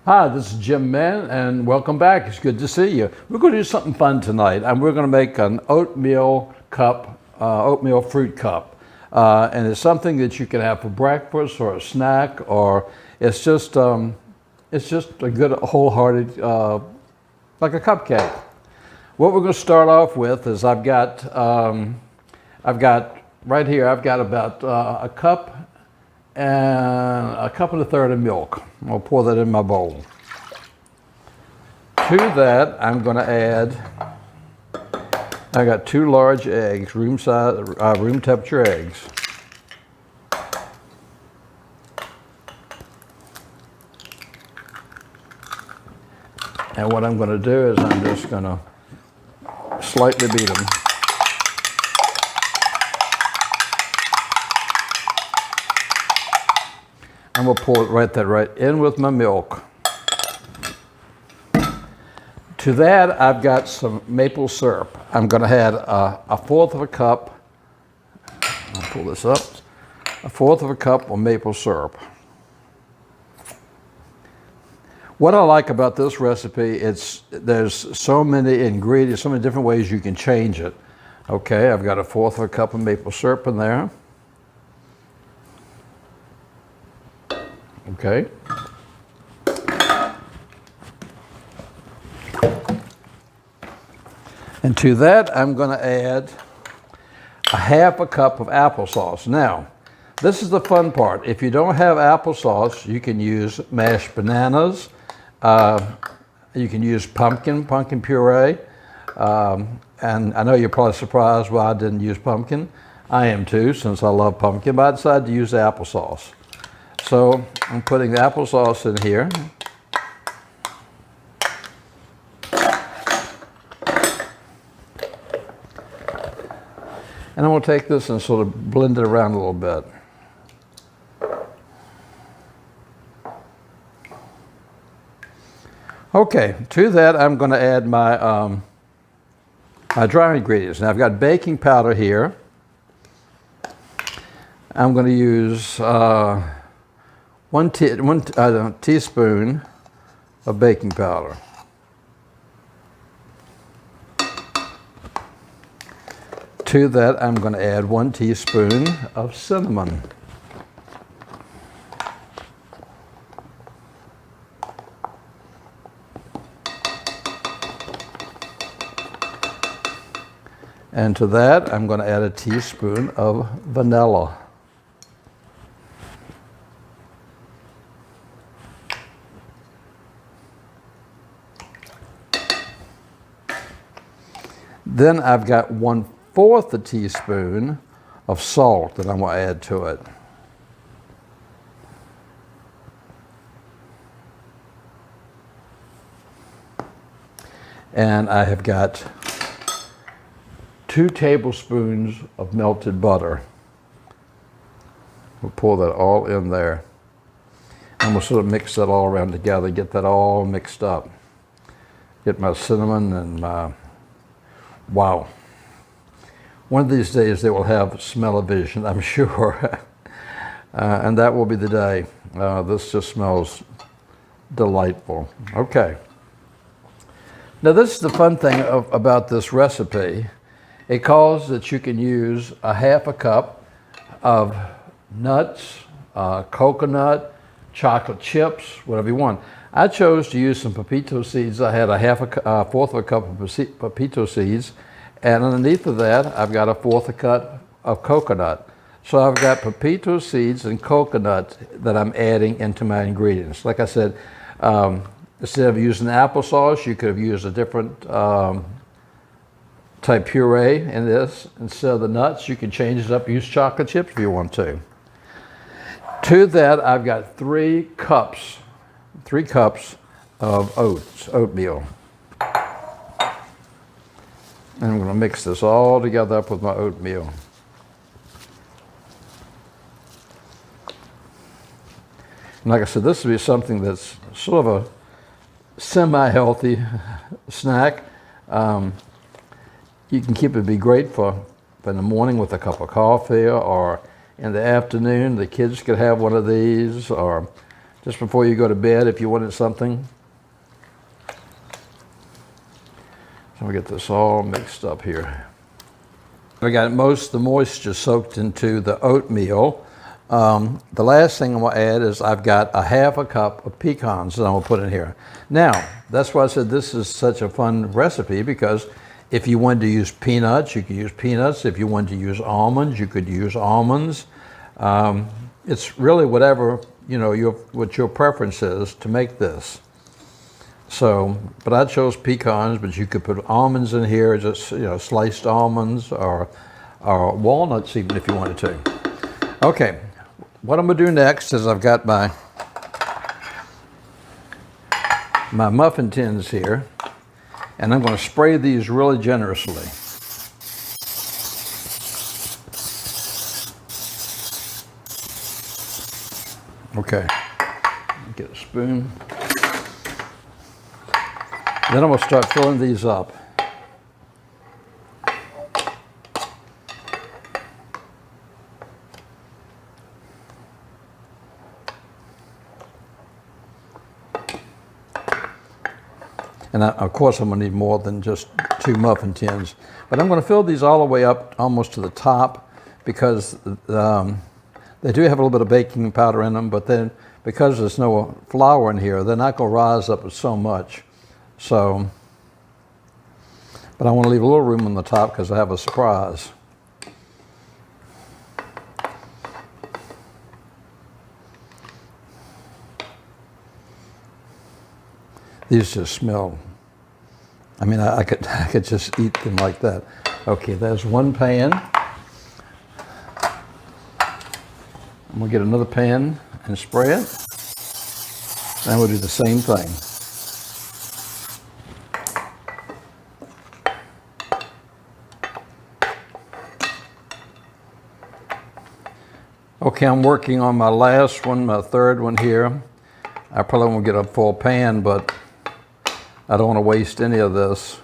Hi, this is Jim Mann, and welcome back. It's good to see you. We're going to do something fun tonight, and we're going to make an oatmeal cup, oatmeal fruit cup. And it's something that you can have for breakfast or a snack, or it's just a good wholehearted, like a cupcake. What we're going to start off with is I've got right here, I've got about a cup and a cup and a third of milk. I'll pour that in my bowl. To that, I'm going to add, I got 2 large eggs, room temperature eggs. And what I'm going to do is I'm just going to slightly beat them. I'm going to pour that right in with my milk. To that, I've got some maple syrup. I'm going to add a 1/4 of a cup. I'll pull this up. A 1/4 of a cup of maple syrup. What I like about this recipe, there's so many ingredients, so many different ways you can change it. Okay, I've got a 1/4 of a cup of maple syrup in there. Okay. And to that, I'm going to add a 1/2 a cup of applesauce. Now, this is the fun part. If you don't have applesauce, you can use mashed bananas. You can use pumpkin puree. And I know you're probably surprised why I didn't use pumpkin. I am too, since I love pumpkin, but I decided to use applesauce. So I'm putting the applesauce in here. And I'm going to take this and sort of blend it around a little bit. Okay, to that I'm going to add my, my dry ingredients. Now I've got baking powder here. I'm going to use one teaspoon of baking powder. To that, I'm going to add 1 teaspoon of cinnamon. And to that, I'm going to add a teaspoon of vanilla. Then I've got 1/4 a teaspoon of salt that I'm going to add to it. And I have got 2 tablespoons of melted butter. We'll pour that all in there. And we'll sort of mix that all around together, get that all mixed up. Get my cinnamon and my, wow. One of these days they will have smell-o-vision, I'm sure. And that will be the day. This just smells delightful. Okay. Now this is the fun thing about this recipe. It calls that you can use a 1/2 a cup of nuts, coconut, chocolate chips, whatever you want. I chose to use some pepito seeds. I had a 1/4 of a cup of pepito seeds. And underneath of that, I've got a 1/4 a cup of coconut. So I've got pepito seeds and coconut that I'm adding into my ingredients. Like I said, instead of using applesauce, you could have used a different type puree in this. Instead of the nuts, you can change it up, use chocolate chips if you want to. To that, I've got 3 cups of oatmeal. And I'm going to mix this all together up with my oatmeal. And like I said, this will be something that's sort of a semi-healthy snack. You can keep it, be great for in the morning with a cup of coffee, or in the afternoon, the kids could have one of these, or just before you go to bed if you wanted something. So we get this all mixed up here. I got most of the moisture soaked into the oatmeal. The last thing I'm going to add is I've got a half a cup of pecans that I'm going to put in here. Now, that's why I said this is such a fun recipe, because if you wanted to use peanuts, you could use peanuts. If you wanted to use almonds, you could use almonds. It's really whatever, you know, what your preference is to make this. So, but I chose pecans, but you could put almonds in here, just, you know, sliced almonds or walnuts even if you wanted to. Okay, what I'm gonna do next is I've got my muffin tins here, and I'm gonna spray these really generously. Okay, get a spoon. Then I'm going to start filling these up. And of course I'm going to need more than just 2 muffin tins. But I'm going to fill these all the way up almost to the top, because they do have a little bit of baking powder in them, but then because there's no flour in here, they're not going to rise up so much. So, but I want to leave a little room on the top because I have a surprise. These just smell, I mean, I could just eat them like that. Okay, there's one pan. I'm gonna get another pan and spray it. And we'll do the same thing. Okay, I'm working on my last one, my third one here. I probably won't get a full pan, but I don't want to waste any of this.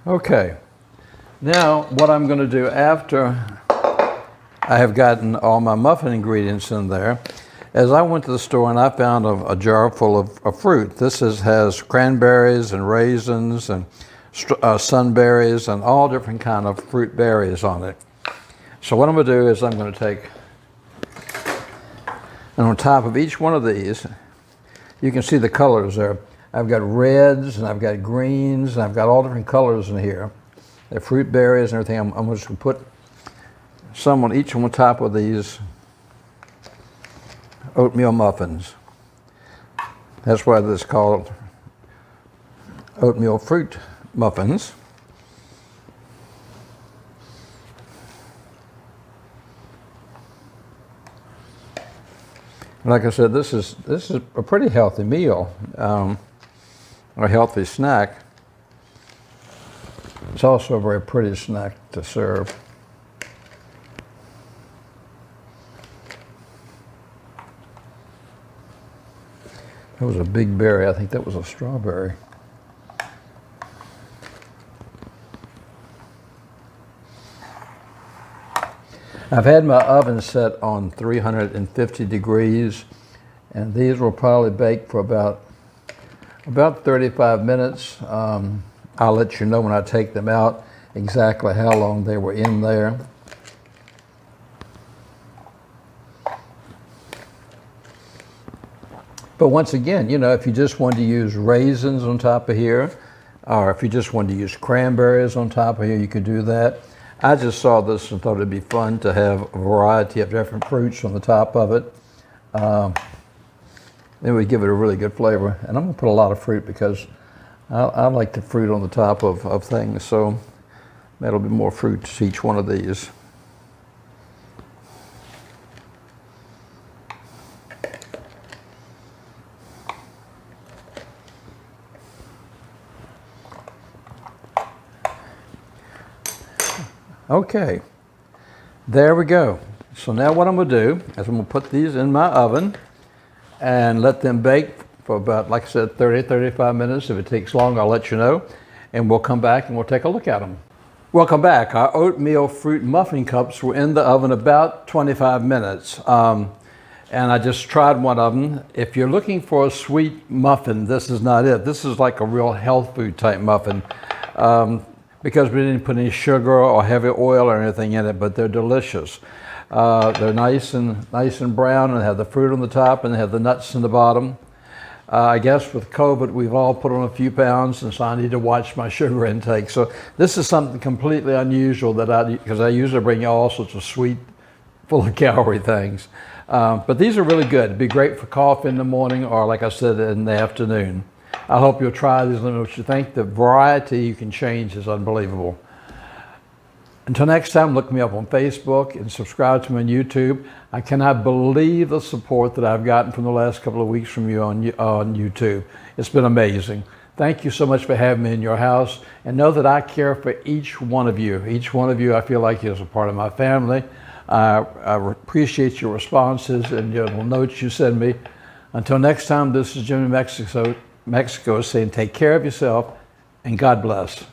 Okay, now what I'm going to do after I have gotten all my muffin ingredients in there is I went to the store and I found a jar full of fruit. This has cranberries and raisins and sunberries and all different kind of fruit berries on it. So what I'm going to do is I'm going to take, and on top of each one of these, you can see the colors there. I've got reds and I've got greens and I've got all different colors in here. The fruit berries and everything. I'm just going to put some on each on top of these oatmeal muffins. That's why this is called oatmeal fruit muffins. Like I said, this is a pretty healthy meal. A healthy snack. It's also a very pretty snack to serve. That was a big berry. I think that was a strawberry. I've had my oven set on 350 degrees, and these will probably bake for about 35 minutes. I'll let you know when I take them out exactly how long they were in there. But once again, you know, if you just wanted to use raisins on top of here, or if you just wanted to use cranberries on top of here, you could do that. I just saw this and thought it'd be fun to have a variety of different fruits on the top of it. It would give it a really good flavor. And I'm going to put a lot of fruit because I like the fruit on the top of things. So that'll be more fruit to each one of these. Okay, there we go. So now what I'm gonna do is I'm gonna put these in my oven and let them bake for about, like I said, 35 minutes. If it takes long, I'll let you know. And we'll come back and we'll take a look at them. Welcome back. Our oatmeal fruit muffin cups were in the oven about 25 minutes. And I just tried one of them. If you're looking for a sweet muffin, this is not it. This is like a real health food type muffin. Because we didn't put any sugar or heavy oil or anything in it, but they're delicious. They're nice and brown and have the fruit on the top and they have the nuts in the bottom. I guess with COVID, we've all put on a few pounds, and so I need to watch my sugar intake. So this is something completely unusual because I usually bring you all sorts of sweet, full of calorie things. But these are really good. It'd be great for coffee in the morning or, like I said, in the afternoon. I hope you'll try these and let me know what you think. The variety you can change is unbelievable. Until next time, look me up on Facebook and subscribe to me on YouTube. I cannot believe the support that I've gotten from the last couple of weeks from you on YouTube. It's been amazing. Thank you so much for having me in your house. And know that I care for each one of you. Each one of you I feel like is a part of my family. I appreciate your responses and your little notes you send me. Until next time, this is Jimmy Mexico saying take care of yourself and God bless.